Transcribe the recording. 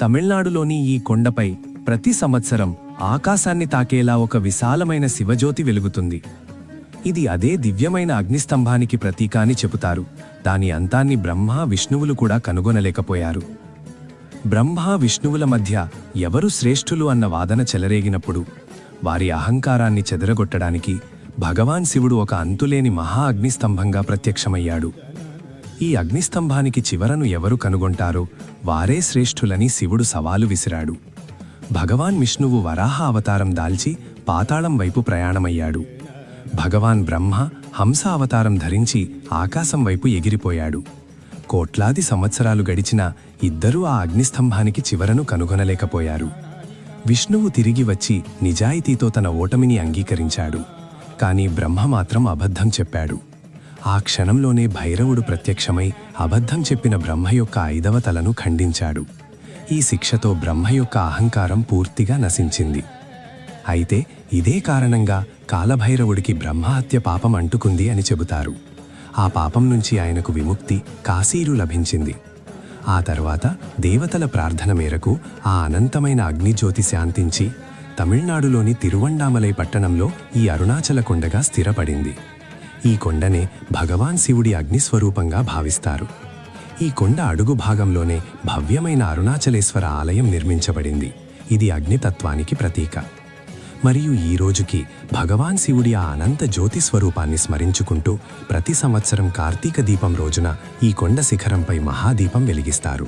తమిళనాడులోని ఈ కొండపై ప్రతి సంవత్సరం ఆకాశాన్ని తాకేలా ఒక విశాలమైన శివజ్యోతి వెలుగుతుంది. ఇది అదే దివ్యమైన అగ్నిస్తంభానికి ప్రతీక అని చెబుతారు. దాని అంతాన్ని బ్రహ్మ విష్ణువులు కూడా కనుగొనలేకపోయారు. బ్రహ్మ విష్ణువుల మధ్య ఎవరు శ్రేష్ఠులు అన్న వాదన చెలరేగినప్పుడు వారి అహంకారాన్ని చెదరగొట్టడానికి భగవాన్ శివుడు ఒక అంతులేని మహా అగ్నిస్తంభంగా ప్రత్యక్షమయ్యాడు. ఈ అగ్నిస్తంభానికి చివరను ఎవరు కనుగొంటారో వారే శ్రేష్ఠులని శివుడు సవాలు విసిరాడు. భగవాన్ విష్ణువు వరాహ అవతారం దాల్చి పాతాళం వైపు ప్రయాణమయ్యాడు. భగవాన్ బ్రహ్మ హంస అవతారం ధరించి ఆకాశం వైపు ఎగిరిపోయాడు. కోట్లాది సంవత్సరాలు గడిచినా ఇద్దరూ ఆ అగ్నిస్తంభానికి చివరను కనుగొనలేకపోయారు. విష్ణువు తిరిగి వచ్చి నిజాయితీతో తన ఓటమిని అంగీకరించాడు. కాని బ్రహ్మ మాత్రం అబద్ధం చెప్పాడు. ఆ క్షణంలోనే భైరవుడు ప్రత్యక్షమై అబద్ధం చెప్పిన బ్రహ్మ యొక్క 5వ తలను ఖండించాడు. ఈ శిక్షతో బ్రహ్మ యొక్క అహంకారం పూర్తిగా నశించింది. అయితే ఇదే కారణంగా కాలభైరవుడికి బ్రహ్మహత్య పాపం అంటుకుంది అని చెబుతారు. ఆ పాపం నుంచి ఆయనకు విముక్తి కాశీరు లభించింది. ఆ తర్వాత దేవతల ప్రార్థన మేరకు ఆ అనంతమైన అగ్నిజ్యోతి శాంతించి తమిళనాడులోని తిరువణ్ణామలై పట్టణంలో ఈ అరుణాచల కొండగా స్థిరపడింది. ఈ కొండనే భగవాన్ శివుడి అగ్నిస్వరూపంగా భావిస్తారు. ఈ కొండ అడుగు భాగంలోనే భవ్యమైన అరుణాచలేశ్వర ఆలయం నిర్మించబడింది. ఇది అగ్నితత్వానికి ప్రతీక. మరియు ఈ రోజుకి భగవాన్ శివుడి ఆ అనంత జ్యోతి స్వరూపాన్ని స్మరించుకుంటూ ప్రతి సంవత్సరం కార్తీక దీపం రోజున ఈ కొండ శిఖరంపై మహాదీపం వెలిగిస్తారు.